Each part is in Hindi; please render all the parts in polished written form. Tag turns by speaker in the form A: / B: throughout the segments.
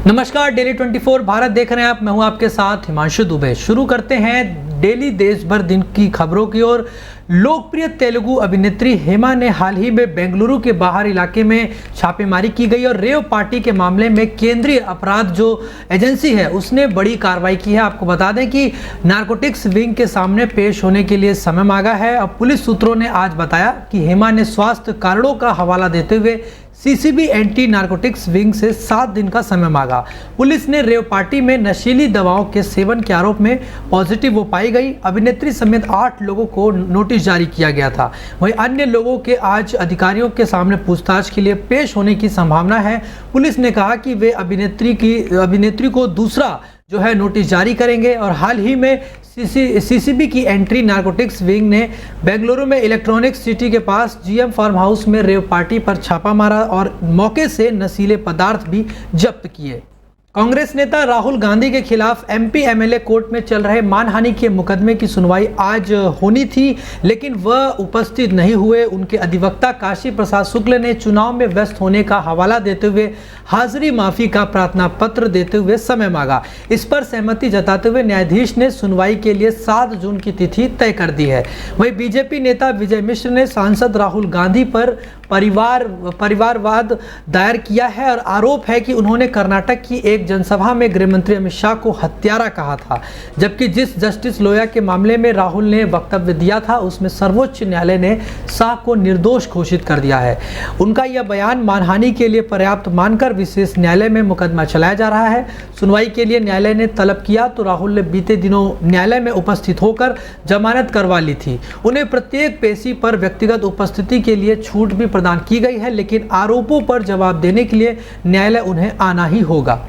A: नमस्कार, डेली 24 भारत देख रहे हैं आप। मैं हूं आपके साथ हिमांशु दुबे। शुरू करते हैं डेली देश भर दिन की खबरों की ओर। लोकप्रिय तेलुगु अभिनेत्री हेमा ने हाल ही में बेंगलुरु के बाहर इलाके में छापेमारी की गई और रेव पार्टी के मामले में केंद्रीय अपराध जो एजेंसी है उसने बड़ी कार्रवाई की है। आपको बता दें कि नारकोटिक्स विंग के सामने पेश होने के लिए समय मांगा है। अब पुलिस सूत्रों ने आज बताया कि हेमा ने स्वास्थ्य कारणों का हवाला देते हुए सीसीबी एंटी नारकोटिक्स विंग से 7 दिन का समय मांगा। पुलिस ने रेव पार्टी में नशीली दवाओं के सेवन के आरोप में पॉजिटिव वो पाई गई। अभिनेत्री समेत 8 लोगों को नोटिस जारी किया गया था। वहीं अन्य लोगों के आज अधिकारियों के सामने पूछताछ के लिए पेश होने की संभावना है। पुलिस ने कहा कि वे अभिनेत्री को दूसरा जो है नोटिस जारी करेंगे। और हाल ही में सीसीबी की एंट्री नारकोटिक्स विंग ने बेंगलुरु में इलेक्ट्रॉनिक सिटी के पास जीएम फार्म हाउस में रेव पार्टी पर छापा मारा और मौके से नशीले पदार्थ भी जब्त किए। कांग्रेस नेता राहुल गांधी के खिलाफ एमपी एमएलए कोर्ट में चल रहे मानहानि के मुकदमे की सुनवाई आज होनी थी, लेकिन वह उपस्थित नहीं हुए। उनके अधिवक्ता काशी प्रसाद शुक्ल ने चुनाव में व्यस्त होने का हवाला देते हुए हाजिरी माफी का प्रार्थना पत्र देते हुए समय मांगा। इस पर सहमति जताते हुए न्यायाधीश ने सुनवाई के लिए 7 जून की तिथि तय कर दी है। वहीं बीजेपी नेता विजय मिश्र ने सांसद राहुल गांधी पर परिवारवाद दायर किया है और आरोप है कि उन्होंने कर्नाटक की एक जनसभा में गृहमंत्री अमित शाह को हत्यारा कहा था, जबकि जिस जस्टिस लोया के मामले में राहुल ने वक्तव्य दिया था उसमें सर्वोच्च न्यायालय ने शाह को निर्दोष घोषित कर दिया है। उनका यह बयान मानहानि के लिए पर्याप्त मानकर विशेष न्यायालय में मुकदमा चलाया जा रहा है। सुनवाई के लिए न्यायालय ने तलब किया तो राहुल ने बीते दिनों न्यायालय में उपस्थित होकर जमानत करवा ली थी। उन्हें प्रत्येक पेशी पर व्यक्तिगत उपस्थिति के लिए छूट भी प्रदान की गई है, लेकिन आरोपों पर जवाब देने के लिए न्यायालय उन्हें आना ही होगा।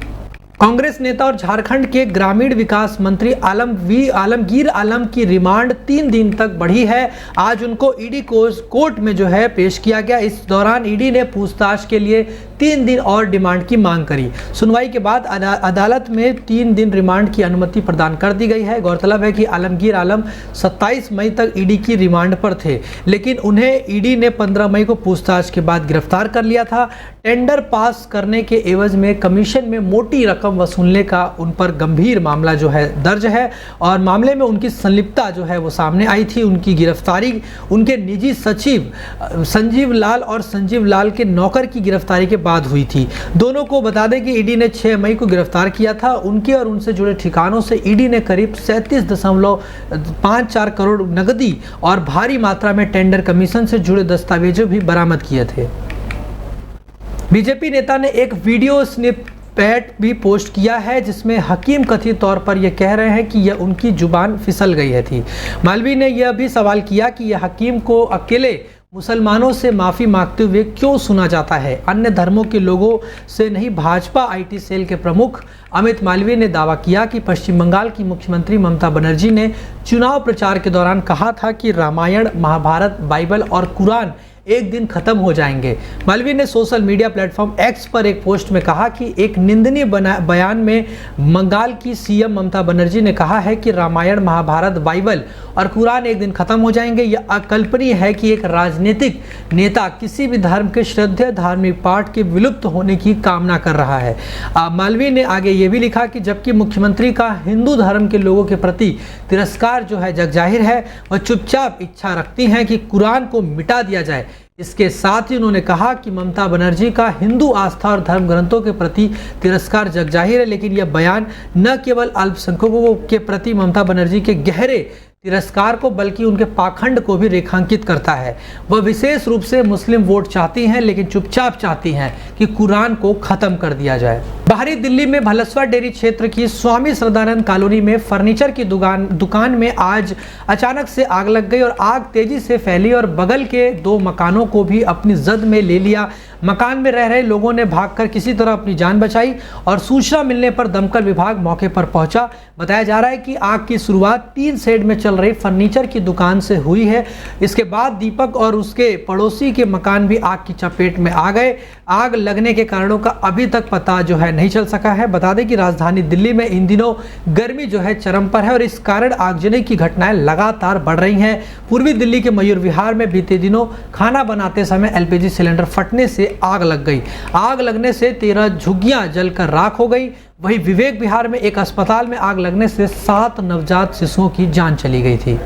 A: कांग्रेस नेता और झारखंड के ग्रामीण विकास मंत्री आलमगीर आलम की रिमांड 3 दिन तक बढ़ी है। आज उनको ईडी कोर्ट में जो है पेश किया गया। इस दौरान ईडी ने पूछताछ के लिए 3 दिन और डिमांड की मांग करी। सुनवाई के बाद अदालत में 3 दिन रिमांड की अनुमति प्रदान कर दी गई है। गौरतलब है कि आलमगीर आलम 27 मई तक ईडी की रिमांड पर थे, लेकिन उन्हें ईडी ने 15 मई को पूछताछ के बाद गिरफ्तार कर लिया था। टेंडर पास करने के एवज में कमीशन में मोटी रकम वसूलने का उन पर गंभीर मामला जो है दर्ज है और मामले में उनकी संलिप्तता जो है वो सामने आई थी। उनकी गिरफ्तारी उनके निजी सचिव संजीव लाल और संजीव लाल के नौकर की गिरफ्तारी के बाद हुई थी। दोनों को बता दें कि ईडी ने 6 मई को गिरफ्तार किया था। उनके और उनसे जुड़े ठिकानों से ईडी ने करीब 37.54 करोड़ नकदी और भारी मात्रा में टेंडर कमीशन से जुड़े दस्तावेजों भी बरामद किए थे। बीजेपी नेता ने एक वीडियो स्निपेट भी पोस्ट किया है जिसमें हकीम कथित तौर पर यह कह रहे हैं कि यह उनकी जुबान फिसल गई थी। मालवी ने यह भी सवाल किया कि यह हकीम को अकेले मुसलमानों से माफ़ी मांगते हुए क्यों सुना जाता है, अन्य धर्मों के लोगों से नहीं। भाजपा आईटी सेल के प्रमुख अमित मालवीय ने दावा किया कि पश्चिम बंगाल की मुख्यमंत्री ममता बनर्जी ने चुनाव प्रचार के दौरान कहा था कि रामायण, महाभारत, बाइबल और कुरान एक दिन खत्म हो जाएंगे। मालवीय ने सोशल मीडिया प्लेटफॉर्म एक्स पर एक पोस्ट में कहा कि एक निंदनीय बयान में बंगाल की सीएम ममता बनर्जी ने कहा है कि रामायण, महाभारत, बाइबल और कुरान एक दिन खत्म हो जाएंगे। यह अकल्पनीय है कि एक राजनीतिक नेता किसी भी धर्म के श्रद्धेय धार्मिक पाठ के विलुप्त होने की कामना कर रहा है। मालवीय ने आगे ये भी लिखा कि जबकि मुख्यमंत्री का हिंदू धर्म के लोगों के प्रति तिरस्कार जो है जग जाहिर है, वह चुपचाप इच्छा रखती हैं कि कुरान को मिटा दिया जाए। इसके साथ ही उन्होंने कहा कि ममता बनर्जी का हिंदू आस्था और धर्म ग्रंथों के प्रति तिरस्कार जग जाहिर है, लेकिन यह बयान न केवल अल्पसंख्यकों के प्रति ममता बनर्जी के गहरे तिरस्कार को बल्कि उनके पाखंड को भी रेखांकित करता है। वह विशेष रूप से मुस्लिम वोट चाहती हैं, लेकिन चुपचाप चाहती हैं कि कुरान को खत्म कर दिया जाए। बाहरी दिल्ली में भलसवा डेरी क्षेत्र की स्वामी श्रद्धानंद कॉलोनी में फर्नीचर की दुकान में आज अचानक से आग लग गई और आग तेजी से फैली और बगल के 2 मकानों को भी अपनी जद में ले लिया। मकान में रह रहे लोगों ने भागकर किसी तरह अपनी जान बचाई और सूचना मिलने पर दमकल विभाग मौके पर पहुंचा। बताया जा रहा है कि आग की शुरुआत 3 शेड में चल रही फर्नीचर की दुकान से हुई है। इसके बाद दीपक और उसके पड़ोसी के मकान भी आग की चपेट में आ गए। आग लगने के कारणों का अभी तक पता जो है नहीं चल सका है। बता दें कि राजधानी दिल्ली में इन दिनों गर्मी जो है चरम पर है और इस कारण आगजनी की घटनाएं लगातार बढ़ रही हैं। पूर्वी दिल्ली के मयूर विहार में बीते दिनों खाना बनाते समय एलपीजी सिलेंडर फटने से आग लग गई। आग लगने से 13 झुग्गियां जलकर राख हो गई। वहीं विवेक विहार में एक अस्पताल में आग लगने से 7 नवजात शिशुओं की जान चली गई थी।